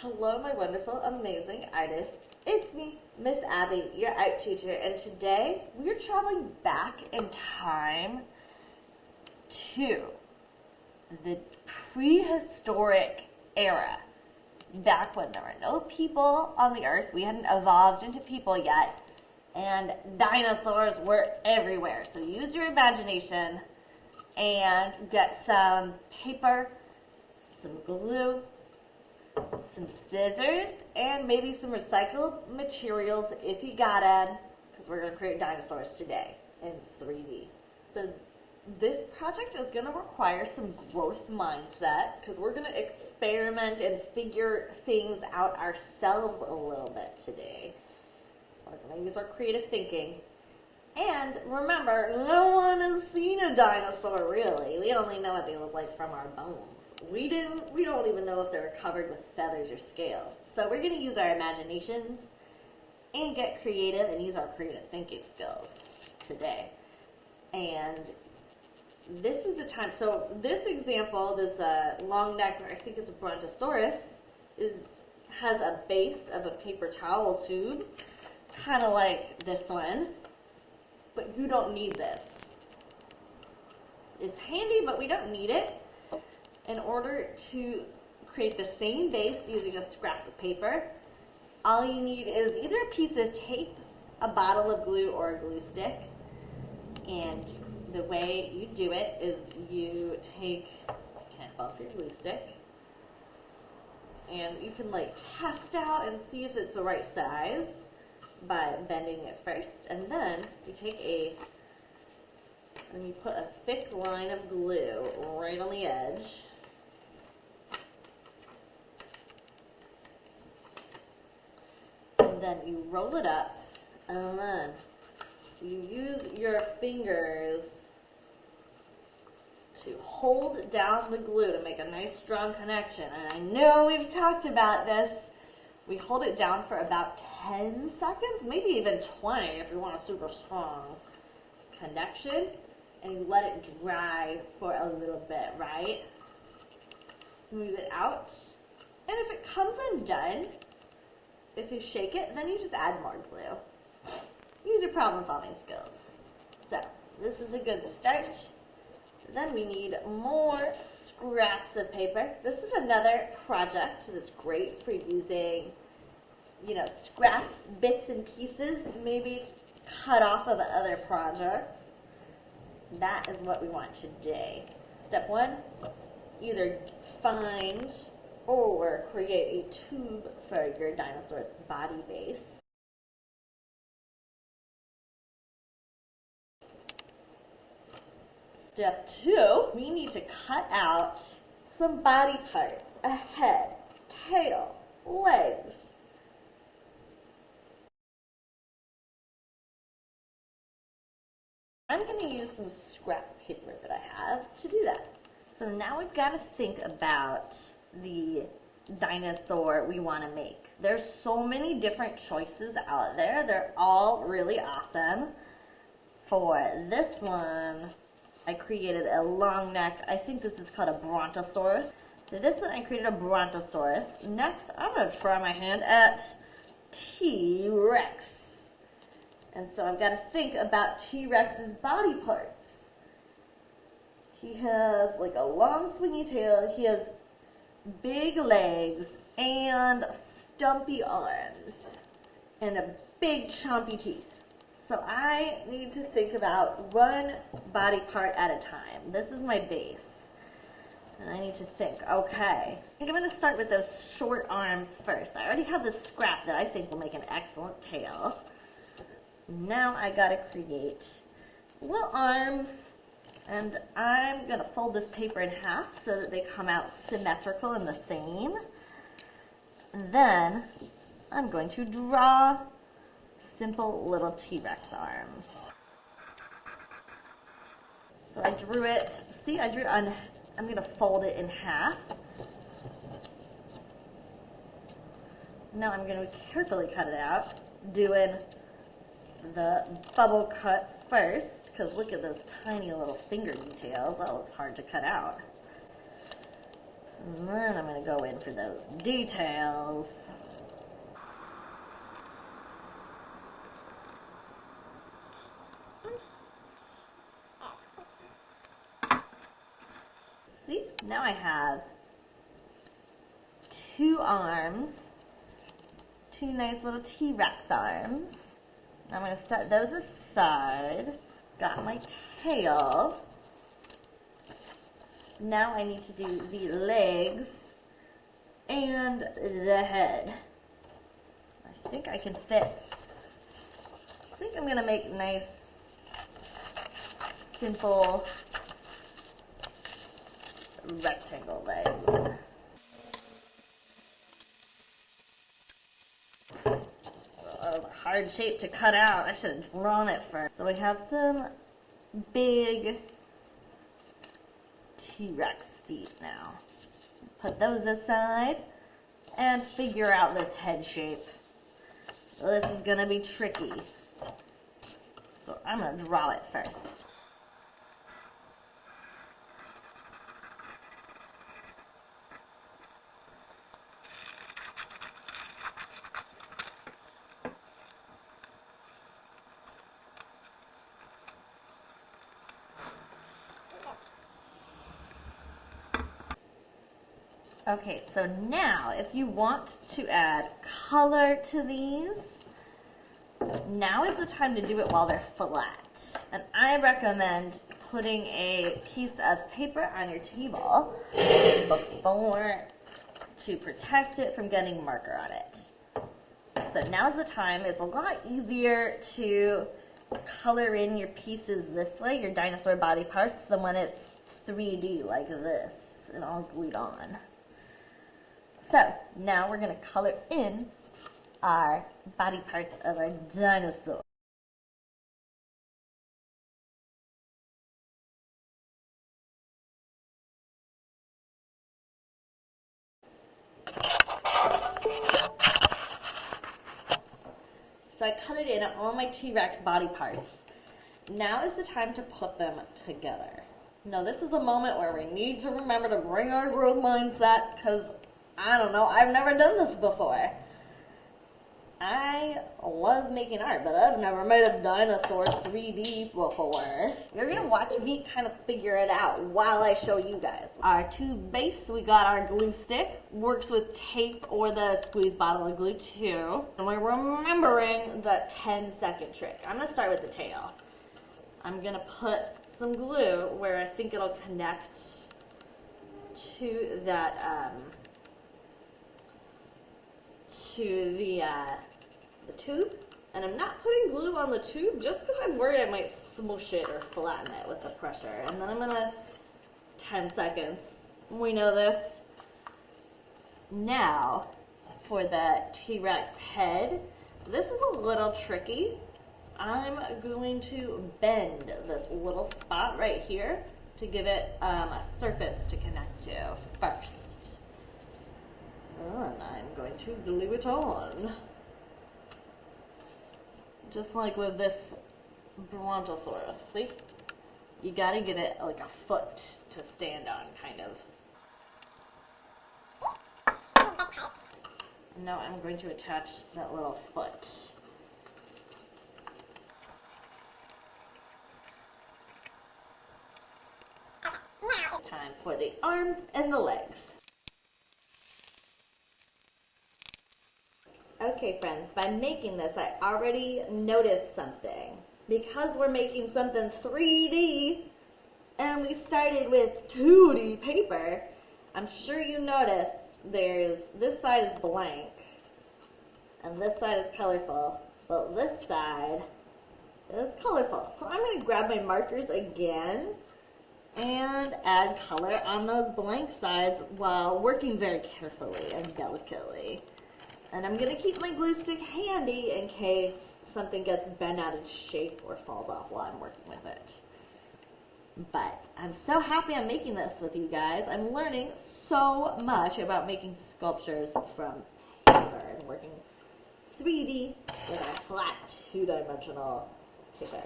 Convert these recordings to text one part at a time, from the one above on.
Hello, my wonderful, amazing artists. It's me, Miss Abby, your art teacher, and today we are traveling back in time to the prehistoric era. Back when there were no people on the earth, we hadn't evolved into people yet, and dinosaurs were everywhere. So use your imagination and get some paper, some glue, some scissors, and maybe some recycled materials if you got them, because we're going to create dinosaurs today in 3D. So this project is going to require some growth mindset, because we're going to experiment and figure things out ourselves a little bit today. We're going to use our creative thinking. And remember, no one has seen a dinosaur really. We only know what they look like from our bones. We don't even know if they're covered with feathers or scales. So we're going to use our imaginations and get creative and use our creative thinking skills today. And this is the time. So this example, this long neck, I think it's a brontosaurus, has a base of a paper towel tube, kind of like this one. But you don't need this. It's handy, but we don't need it. In order to create the same base using a scrap of paper, all you need is either a piece of tape, a bottle of glue, or a glue stick. And the way you do it is you take half off your glue stick, and you can test out and see if it's the right size by bending it first, and then you take and you put a thick line of glue right on the edge. And then you roll it up, and then you use your fingers to hold down the glue to make a nice strong connection. And I know we've talked about this. We hold it down for about 10 seconds, maybe even 20 if you want a super strong connection, and you let it dry for a little bit, right? Move it out, and if it comes undone, if you shake it, then you just add more glue. Use your problem-solving skills. So, this is a good start. Then we need more scraps of paper. This is another project that's great for using, scraps, bits and pieces, maybe cut off of other projects. That is what we want today. Step one, either find or create a tube for your dinosaur's body base. Step two, we need to cut out some body parts, a head, tail, legs. I'm going to use some scrap paper that I have to do that. So now we've got to think about the dinosaur we want to make. There's so many different choices out there. They're all really awesome. For this one, I created a long neck. I think this is called a brontosaurus. For this one, I created a brontosaurus. Next, I'm going to try my hand at T-Rex. And so I've got to think about T-Rex's body parts. He has a long swingy tail. He has big legs and stumpy arms and a big chompy teeth. So I need to think about one body part at a time. This is my base. And I need to think, okay, I think I'm going to start with those short arms first. I already have this scrap that I think will make an excellent tail. Now I got to create little arms, and I'm going to fold this paper in half so that they come out symmetrical and the same. And then I'm going to draw simple little T-Rex arms. So I drew it, see, I drew it on, I'm going to fold it in half. Now I'm going to carefully cut it out, doing the bubble cut first, because look at those tiny little finger details. That looks hard to cut out. And then I'm going to go in for those details. See, now I have two arms, two nice little T-Rex arms. I'm going to set those aside. Got my tail. Now I need to do the legs and the head. I think I can fit. I think I'm going to make nice, simple rectangle legs. A hard shape to cut out. I should have drawn it first. So we have some big T-Rex feet now. Put those aside and figure out this head shape. This is going to be tricky. So I'm going to draw it first. Okay, so now if you want to add color to these, now is the time to do it while they're flat. And I recommend putting a piece of paper on your table before to protect it from getting marker on it. So now's the time. It's a lot easier to color in your pieces this way, your dinosaur body parts, than when it's 3D like this and all glued on. So now we're going to color in our body parts of our dinosaur. So I colored in all my T-Rex body parts. Now is the time to put them together. Now this is a moment where we need to remember to bring our growth mindset, because I don't know, I've never done this before. I love making art, but I've never made a dinosaur 3D before. You're going to watch me kind of figure it out while I show you guys. Our tube base, we got our glue stick. Works with tape or the squeeze bottle of glue too. And we're remembering the 10-second trick. I'm going to start with the tail. I'm going to put some glue where I think it'll connect to that, to the tube, and I'm not putting glue on the tube just because I'm worried I might smush it or flatten it with the pressure. And then I'm gonna 10 seconds. We know this. Now for the T-Rex head, this is a little tricky. I'm going to bend this little spot right here to give it a surface to connect to first. And I'm going to glue it on. Just like with this Brontosaurus, see? You gotta give it like a foot to stand on, kind of. Now I'm going to attach that little foot. Now it's time for the arms and the legs. Okay friends, by making this, I already noticed something. Because we're making something 3D, and we started with 2D paper, I'm sure you noticed this side is blank, and this side is colorful, but this side is colorful. So I'm going to grab my markers again and add color on those blank sides while working very carefully and delicately. And I'm going to keep my glue stick handy in case something gets bent out of shape or falls off while I'm working with it. But I'm so happy I'm making this with you guys. I'm learning so much about making sculptures from paper and working 3D with a flat 2-dimensional paper.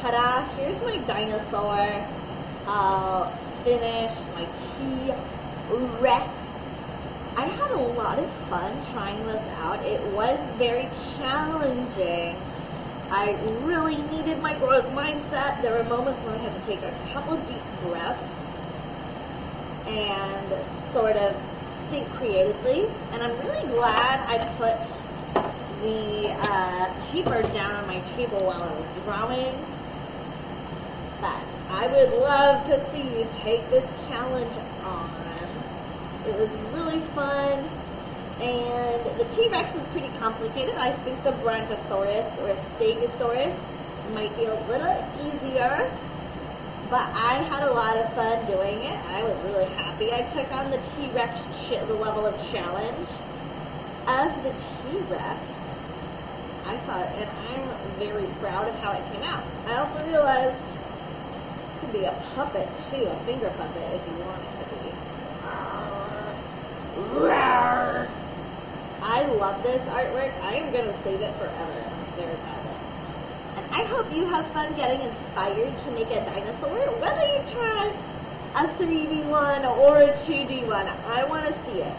Ta-da, here's my dinosaur. I'll finish my T-Rex. I had a lot of fun trying this out. It was very challenging. I really needed my growth mindset. There were moments when I had to take a couple deep breaths and sort of think creatively. And I'm really glad I put the paper down on my table while I was drawing. But I would love to see you take this challenge on. It was really fun. And the T-Rex is pretty complicated. I think the Brontosaurus or Stegosaurus might be a little easier. But I had a lot of fun doing it. I was really happy I took on the T-Rex, the level of challenge of the T-Rex. I thought, and I'm very proud of how it came out. I also realized it could be a puppet too, a finger puppet if you want it to be. I love this artwork. I am going to save it forever. I'm very proud of it. And I hope you have fun getting inspired to make a dinosaur, whether you try a 3D one or a 2D one. I want to see it.